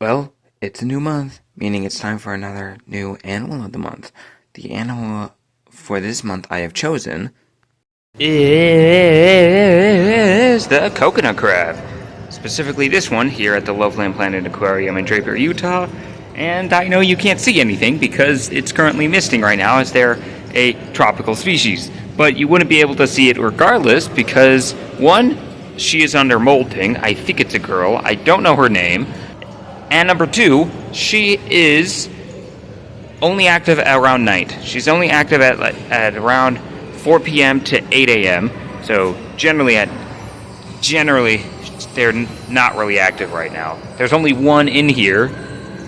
Well, it's a new month, meaning it's time for another new animal of the month. The animal for this month I have chosen is the coconut crab. Specifically this one here at the Loveland Planet Aquarium in Draper, Utah. And I know you can't see anything because it's currently misting right now as they're a tropical species. But you wouldn't be able to see it regardless because, one, she is under molting. I think it's a girl. I don't know her name. And number two, she is only active around night. She's only active at around 4 p.m. to 8 a.m. So generally they're not really active right now. There's only one in here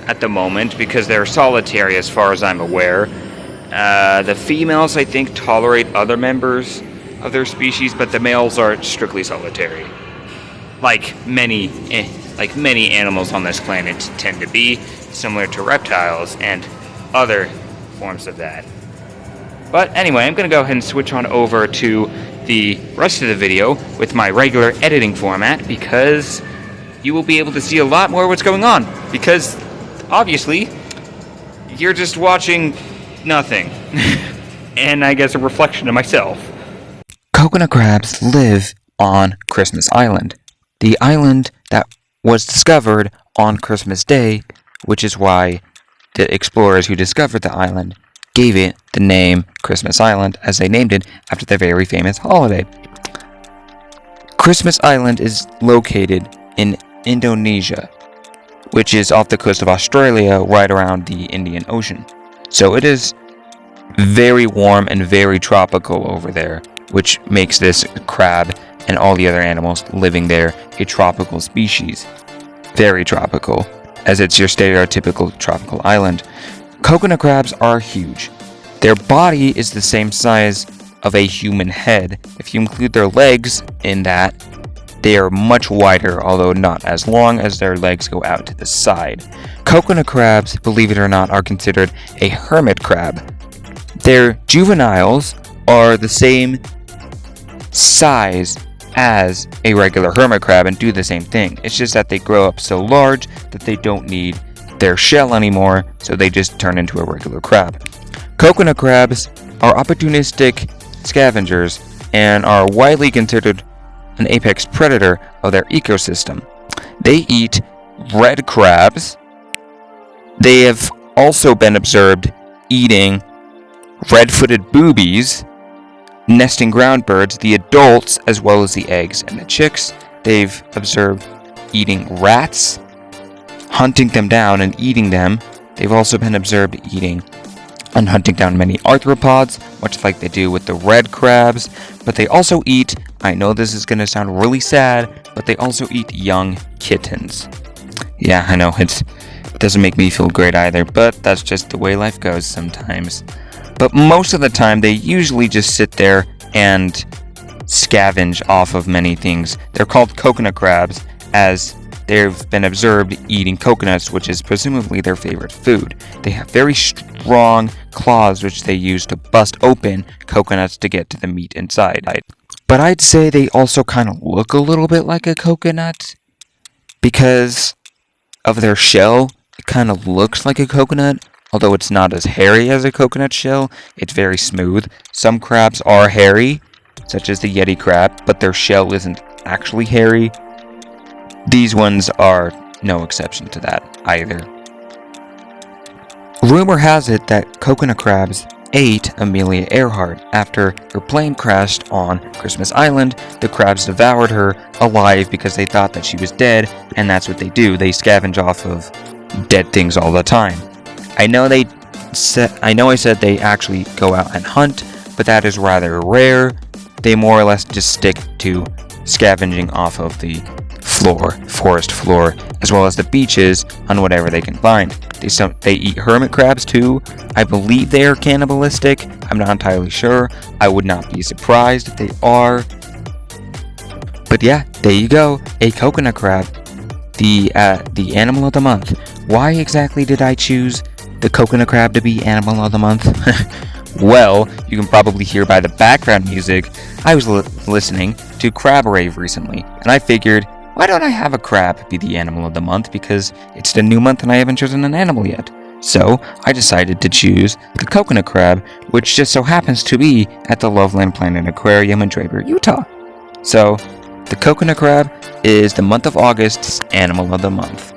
at the moment because they're solitary as far as I'm aware. The females, I think, tolerate other members of their species, but the males are strictly solitary. Like many animals on this planet tend to be, similar to reptiles and other forms of that. But anyway, I'm going to go ahead and switch on over to the rest of the video with my regular editing format because you will be able to see a lot more of what's going on. Because, obviously, you're just watching nothing. And I guess a reflection of myself. Coconut crabs live on Christmas Island. The island that was discovered on Christmas Day, which is why the explorers who discovered the island gave it the name Christmas Island, as they named it after their very famous holiday. Christmas Island is located in Indonesia, which is off the coast of Australia, right around the Indian Ocean. So it is very warm and very tropical over there, which makes this crab and all the other animals living there a tropical species. Very tropical, as it's your stereotypical tropical island. Coconut crabs are huge. Their body is the same size of a human head. If you include their legs in that, they are much wider, although not as long, as their legs go out to the side. Coconut crabs, believe it or not, are considered a hermit crab. Their juveniles are the same size as a regular hermit crab and do the same thing. It's just that they grow up so large that they don't need their shell anymore, so they just turn into a regular crab. Coconut crabs are opportunistic scavengers and are widely considered an apex predator of their ecosystem. They eat red crabs. They have also been observed eating red-footed boobies, nesting ground birds, the adults, as well as the eggs and the chicks. They've observed eating rats, hunting them down and eating them. They've also been observed eating and hunting down many arthropods, much like they do with the red crabs. But they also eat, I know this is going to sound really sad, but they also eat young kittens. Yeah, I know, it doesn't make me feel great either, but that's just the way life goes sometimes. But most of the time, they usually just sit there and scavenge off of many things. They're called coconut crabs, as they've been observed eating coconuts, which is presumably their favorite food. They have very strong claws, which they use to bust open coconuts to get to the meat inside. But I'd say they also kind of look a little bit like a coconut because of their shell. It kind of looks like a coconut. Although it's not as hairy as a coconut shell, it's very smooth. Some crabs are hairy, such as the Yeti crab, but their shell isn't actually hairy. These ones are no exception to that either. Rumor has it that coconut crabs ate Amelia Earhart. After her plane crashed on Christmas Island, the crabs devoured her alive because they thought that she was dead, and that's what they do. They scavenge off of dead things all the time. I know I said they actually go out and hunt, but that is rather rare. They more or less just stick to scavenging off of the forest floor, as well as the beaches on whatever they can find. They eat hermit crabs too. I believe they are cannibalistic. I'm not entirely sure. I would not be surprised if they are. But yeah, there you go. A coconut crab. The animal of the month. Why exactly did I choose the coconut crab to be animal of the month? Well, you can probably hear by the background music, I was listening to Crab Rave recently, and I figured why don't I have a crab be the animal of the month, because it's the new month and I haven't chosen an animal yet. So I decided to choose the coconut crab, which just so happens to be at the Loveland Planet Aquarium in Draper, Utah. So the coconut crab is the month of August's animal of the month.